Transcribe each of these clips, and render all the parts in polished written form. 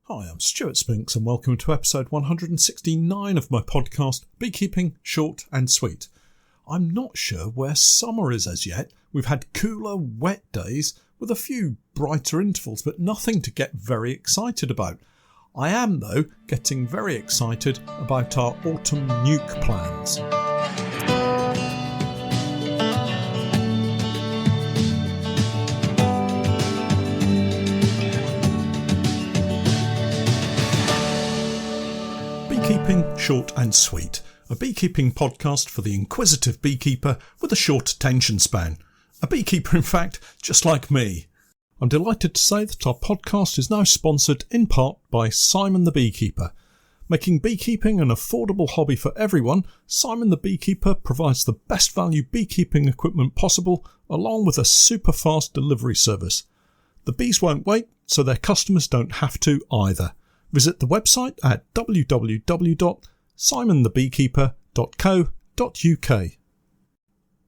Hi, I'm Stewart Spinks and welcome to episode 169 of my podcast, Beekeeping Short and Sweet. I'm not sure where summer is as yet. We've had cooler, wet days with a few brighter intervals, but nothing to get very excited about. I am, though, getting very excited about our Autumn Nuc plans. Beekeeping Short and Sweet, a beekeeping podcast for the inquisitive beekeeper with a short attention span. A beekeeper, in fact, just like me. I'm delighted to say that our podcast is now sponsored in part by Simon the Beekeeper. Making beekeeping an affordable hobby for everyone, Simon the Beekeeper provides the best value beekeeping equipment possible, along with a super fast delivery service. The bees won't wait, so their customers don't have to either. Visit the website at www.simonthebeekeeper.co.uk.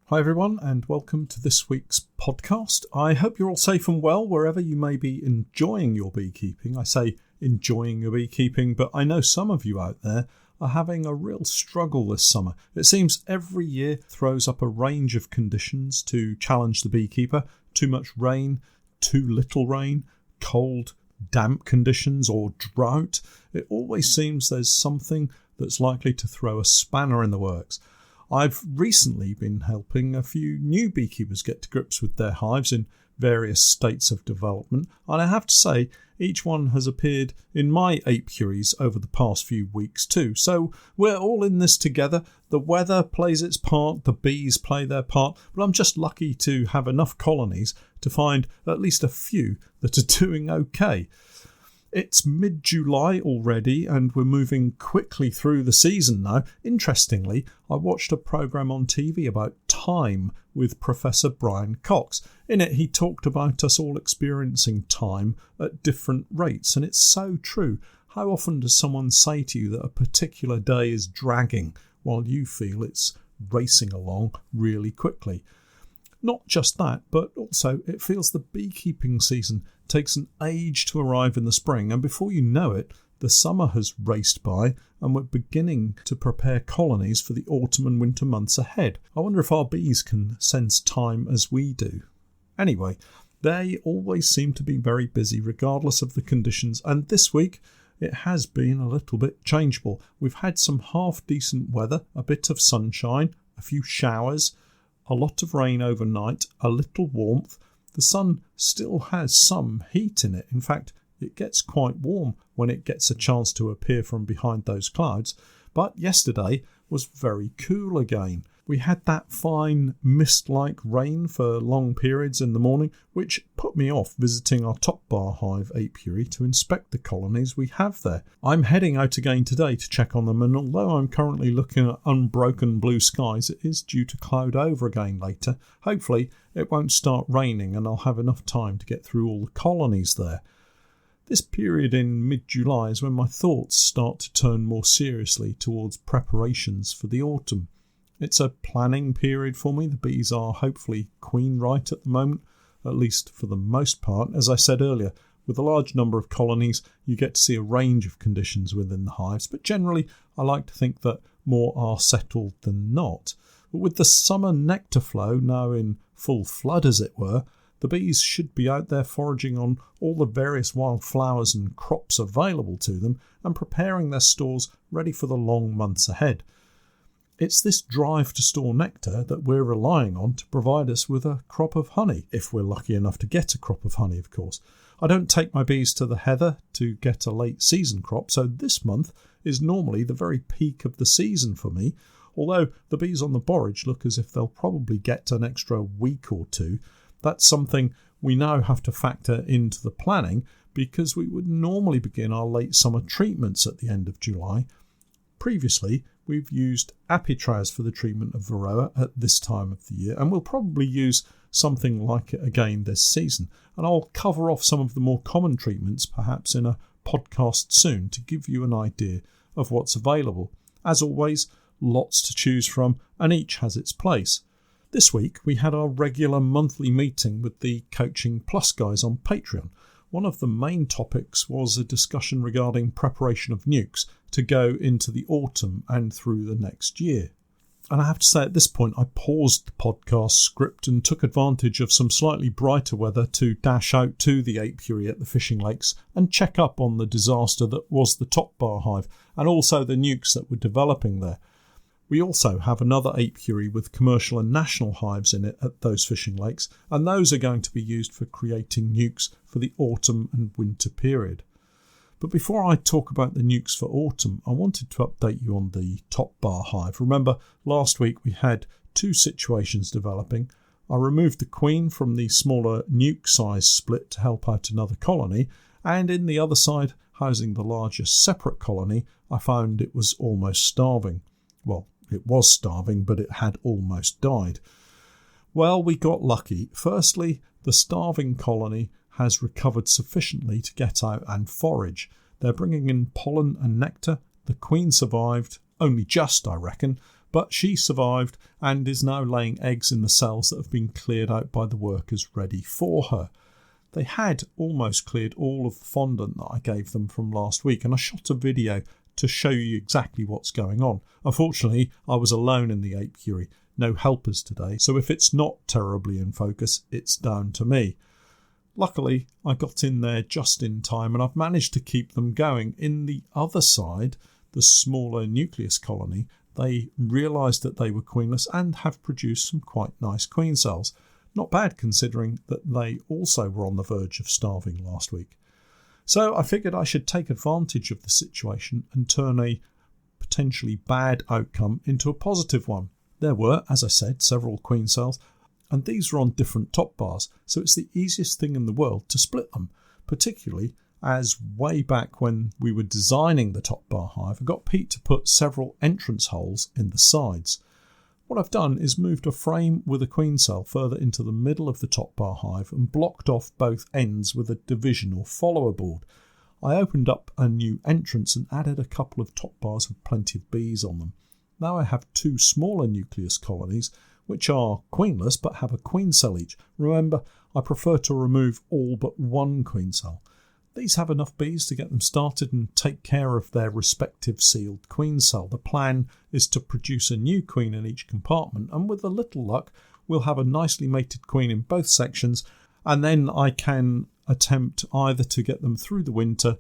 Hi everyone and welcome to this week's podcast. I hope you're all safe and well wherever you may be enjoying your beekeeping. I say enjoying your beekeeping, but I know some of you out there are having a real struggle this summer. It seems every year throws up a range of conditions to challenge the beekeeper. Too much rain, too little rain, cold, damp conditions or drought. It always seems there's something that's likely to throw a spanner in the works. I've recently been helping a few new beekeepers get to grips with their hives in various states of development, and I have to say each one has appeared in my apiaries over the past few weeks too. So we're all in this together. The weather plays its part, the bees play their part, but I'm just lucky to have enough colonies to find at least a few that are doing okay. It's mid-July already and we're moving quickly through the season now. Interestingly, I watched a programme on TV about time with Professor Brian Cox. In it, he talked about us all experiencing time at different rates, and it's so true. How often does someone say to you that a particular day is dragging while you feel it's racing along really quickly? Not just that, but also it feels the beekeeping season takes an age to arrive in the spring, and before you know it, the summer has raced by and we're beginning to prepare colonies for the autumn and winter months ahead. I wonder if our bees can sense time as we do. Anyway, they always seem to be very busy regardless of the conditions, and this week it has been a little bit changeable. We've had some half-decent weather, a bit of sunshine, a few showers, a lot of rain overnight, a little warmth. The sun still has some heat in it. In fact, it gets quite warm when it gets a chance to appear from behind those clouds. But yesterday was very cool again. We had that fine mist-like rain for long periods in the morning, which put me off visiting our top bar hive apiary to inspect the colonies we have there. I'm heading out again today to check on them, and although I'm currently looking at unbroken blue skies, it is due to cloud over again later. Hopefully it won't start raining and I'll have enough time to get through all the colonies there. This period in mid-July is when my thoughts start to turn more seriously towards preparations for the autumn. It's a planning period for me. The bees are hopefully queen right at the moment, at least for the most part. As I said earlier, with a large number of colonies, you get to see a range of conditions within the hives, but generally I like to think that more are settled than not. But with the summer nectar flow now in full flood, as it were, the bees should be out there foraging on all the various wild flowers and crops available to them and preparing their stores ready for the long months ahead. It's this drive to store nectar that we're relying on to provide us with a crop of honey, if we're lucky enough to get a crop of honey, of course. I don't take my bees to the heather to get a late season crop, so this month is normally the very peak of the season for me, although the bees on the borage look as if they'll probably get an extra week or two. That's something we now have to factor into the planning because we would normally begin our late summer treatments at the end of July. Previously, we've used apitraz for the treatment of varroa at this time of the year, and we'll probably use something like it again this season. And I'll cover off some of the more common treatments perhaps in a podcast soon to give you an idea of what's available. As always, lots to choose from, and each has its place. This week we had our regular monthly meeting with the Coaching Plus guys on Patreon. one of the main topics was a discussion regarding preparation of nucs to go into the autumn and through the next year. And I have to say, at this point, I paused the podcast script and took advantage of some slightly brighter weather to dash out to the apiary at the fishing lakes and check up on the disaster that was the top bar hive and also the nucs that were developing there. We also have another apiary with commercial and national hives in it at those fishing lakes, and those are going to be used for creating nucs for the autumn and winter period. But before I talk about the nucs for autumn, I wanted to update you on the top bar hive. Remember, last week we had two situations developing. I removed the queen from the smaller nuc size split to help out another colony, and in the other side, housing the larger separate colony, I found it was almost starving. Well, it was starving, but it had almost died. Well, we got lucky. Firstly, the starving colony has recovered sufficiently to get out and forage. They're bringing in pollen and nectar. The queen survived, only just, I reckon, but she survived and is now laying eggs in the cells that have been cleared out by the workers ready for her. They had almost cleared all of the fondant that I gave them from last week, and I shot a video to show you exactly what's going on. Unfortunately, I was alone in the apiary, no helpers today, so if it's not terribly in focus, it's down to me. Luckily, I got in there just in time and I've managed to keep them going. In the other side, the smaller nucleus colony, they realised that they were queenless and have produced some quite nice queen cells. Not bad considering that they also were on the verge of starving last week. So I figured I should take advantage of the situation and turn a potentially bad outcome into a positive one. There were, as I said, several queen cells, and these were on different top bars, so it's the easiest thing in the world to split them, particularly as way back when we were designing the top bar hive, I got Pete to put several entrance holes in the sides. What I've done is moved a frame with a queen cell further into the middle of the top bar hive and blocked off both ends with a division or follower board. I opened up a new entrance and added a couple of top bars with plenty of bees on them. Now I have two smaller nucleus colonies which are queenless but have a queen cell each. Remember, I prefer to remove all but one queen cell. These have enough bees to get them started and take care of their respective sealed queen cell. The plan is to produce a new queen in each compartment, and with a little luck, we'll have a nicely mated queen in both sections, and then I can attempt either to get them through the winter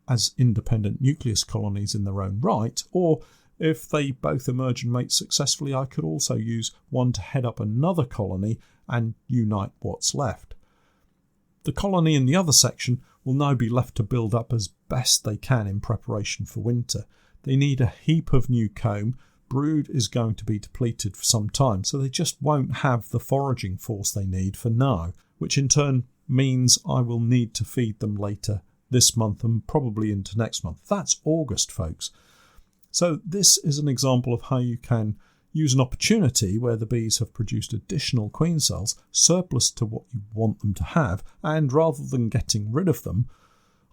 as independent nucleus colonies in their own right, or if they both emerge and mate successfully, I could also use one to head up another colony and unite what's left. The colony in the other section will now be left to build up as best they can in preparation for winter. They need a heap of new comb. Brood is going to be depleted for some time, so they just won't have the foraging force they need for now, which in turn means I will need to feed them later this month and probably into next month. That's August, folks. So this is an example of how you can use an opportunity where the bees have produced additional queen cells, surplus to what you want them to have, and rather than getting rid of them,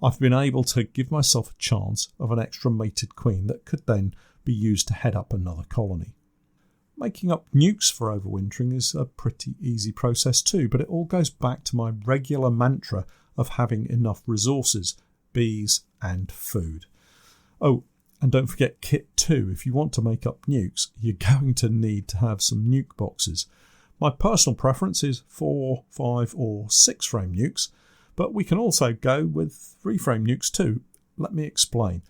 I've been able to give myself a chance of an extra mated queen that could then be used to head up another colony. Making up nucs for overwintering is a pretty easy process too, but it all goes back to my regular mantra of having enough resources, bees and food. Oh, and don't forget kit 2. If you want to make up nucs, you're going to need to have some nuc boxes. My personal preference is 4, 5 or 6 frame nucs, but we can also go with 3 frame nucs too. Let me explain.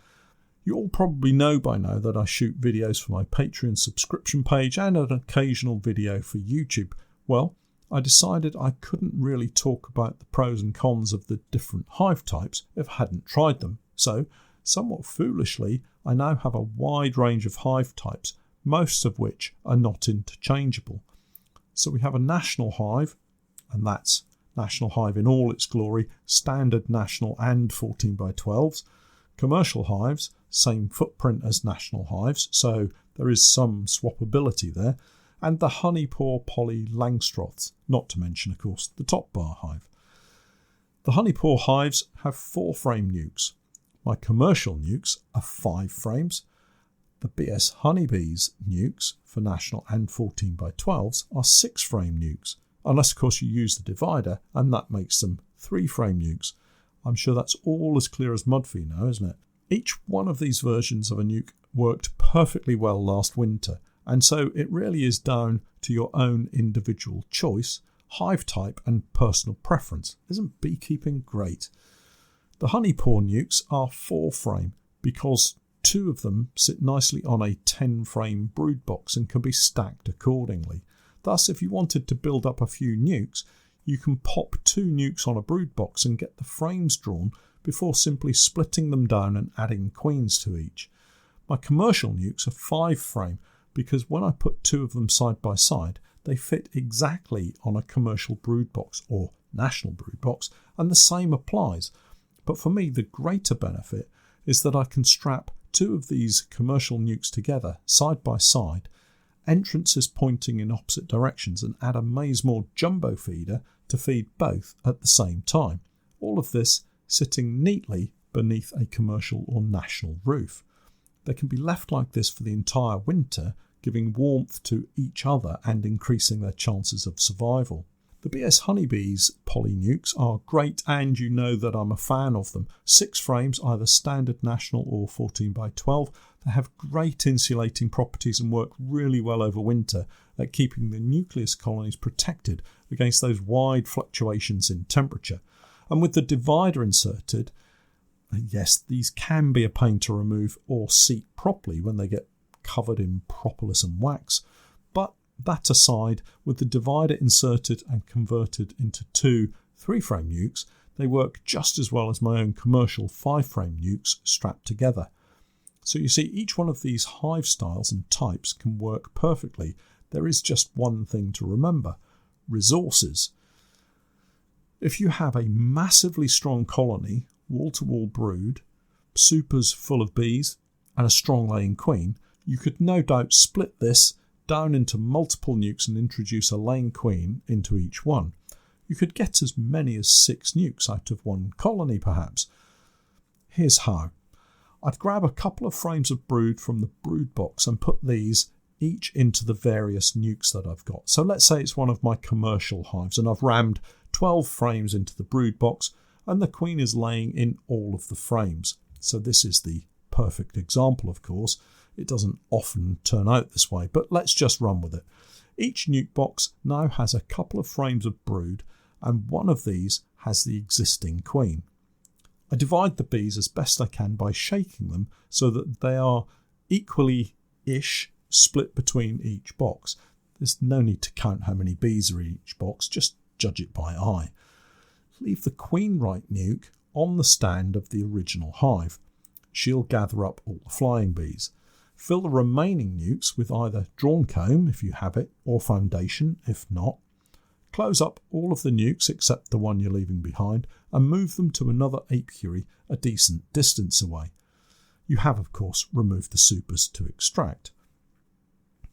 You all probably know by now that I shoot videos for my Patreon subscription page and an occasional video for YouTube. Well, I decided I couldn't really talk about the pros and cons of the different hive types if I hadn't tried them. So, somewhat foolishly, I now have a wide range of hive types, most of which are not interchangeable. So we have a national hive, and that's national hive in all its glory, standard national and 14x12s. Commercial hives, same footprint as national hives, so there is some swappability there. And the honeypore poly Langstroths, not to mention, of course, the top bar hive. The honeypore hives have 4 frame nucs. My commercial nucs are 5 frames. The BS Honeybees nucs for national and 14x12s are 6 frame nucs, unless of course you use the divider, and that makes them 3 frame nucs. I'm sure that's all as clear as mud for you now, isn't it? Each one of these versions of a nuc worked perfectly well last winter, and so it really is down to your own individual choice, hive type and personal preference. Isn't beekeeping great? The honey pour nucs are 4-frame because 2 of them sit nicely on a 10-frame brood box and can be stacked accordingly. Thus, if you wanted to build up a few nucs, you can pop 2 nucs on a brood box and get the frames drawn before simply splitting them down and adding queens to each. My commercial nucs are 5-frame because when I put 2 of them side by side, they fit exactly on a commercial brood box or national brood box, and the same applies. But for me, the greater benefit is that I can strap 2 of these commercial nucs together side by side, entrances pointing in opposite directions, and add a Maysmore jumbo feeder to feed both at the same time. All of this sitting neatly beneath a commercial or national roof. They can be left like this for the entire winter, giving warmth to each other and increasing their chances of survival. The BS Honeybees poly nucs are great, and you know that I'm a fan of them. 6 frames, either standard national or 14 by 12. They have great insulating properties and work really well over winter at keeping the nucleus colonies protected against those wide fluctuations in temperature. And with the divider inserted, yes, these can be a pain to remove or seat properly when they get covered in propolis and wax, but that aside, with the divider inserted and converted into 2 3-frame nucs, they work just as well as my own commercial 5-frame nucs strapped together. So you see, each one of these hive styles and types can work perfectly. There is just one thing to remember: resources. If you have a massively strong colony, wall-to-wall brood, supers full of bees, and a strong laying queen, you could no doubt split this down into multiple nucs and introduce a laying queen into each one. You could get as many as 6 nucs out of one colony perhaps. Here's how. I'd grab a couple of frames of brood from the brood box and put these each into the various nucs that I've got. So let's say it's one of my commercial hives and I've rammed 12 frames into the brood box and the queen is laying in all of the frames. So this is the perfect example, of course. It doesn't often turn out this way, but let's just run with it. Each nuc box now has a couple of frames of brood, and one of these has the existing queen. I divide the bees as best I can by shaking them so that they are equally-ish split between each box. There's no need to count how many bees are in each box, just judge it by eye. Leave the queen right nuc on the stand of the original hive. She'll gather up all the flying bees. Fill the remaining nucs with either drawn comb, if you have it, or foundation, if not. Close up all of the nucs except the one you're leaving behind and move them to another apiary a decent distance away. You have, of course, removed the supers to extract.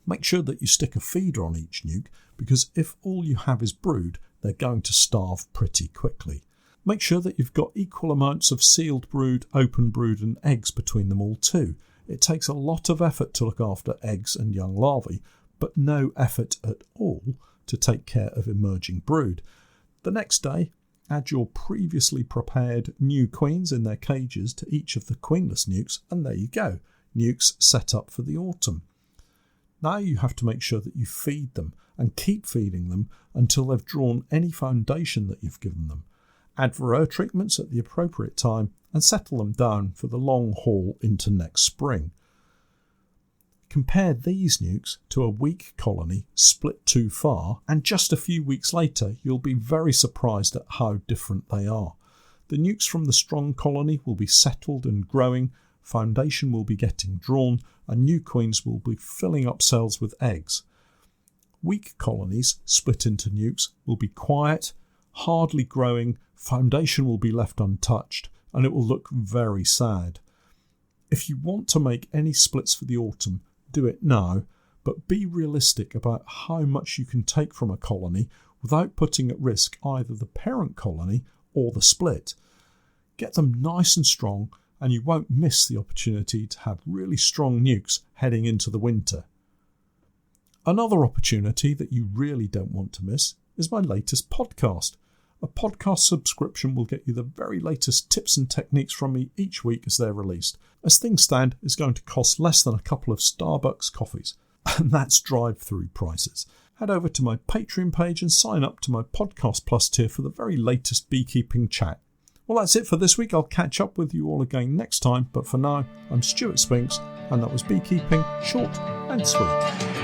Make sure that you stick a feeder on each nuc, because if all you have is brood, they're going to starve pretty quickly. Make sure that you've got equal amounts of sealed brood, open brood and eggs between them all too. It takes a lot of effort to look after eggs and young larvae, but no effort at all to take care of emerging brood. The next day, add your previously prepared new queens in their cages to each of the queenless nucs, and there you go, nucs set up for the autumn. Now you have to make sure that you feed them and keep feeding them until they've drawn any foundation that you've given them. Add varroa treatments at the appropriate time and settle them down for the long haul into next spring. Compare these nucs to a weak colony split too far, and just a few weeks later you'll be very surprised at how different they are. The nucs from the strong colony will be settled and growing, foundation will be getting drawn, and new queens will be filling up cells with eggs. Weak colonies split into nucs will be quiet, hardly growing, foundation will be left untouched, and it will look very sad. If you want to make any splits for the autumn, do it now, but be realistic about how much you can take from a colony without putting at risk either the parent colony or the split. Get them nice and strong, and you won't miss the opportunity to have really strong nucs heading into the winter. Another opportunity that you really don't want to miss is my latest podcast. a podcast subscription will get you the very latest tips and techniques from me each week as they're released. As things stand, it's going to cost less than a couple of Starbucks coffees. And that's drive-through prices. Head over to my Patreon page and sign up to my Podcast Plus tier for the very latest beekeeping chat. Well, that's it for this week. I'll catch up with you all again next time. But for now, I'm Stewart Spinks, and that was Beekeeping Short and Sweet.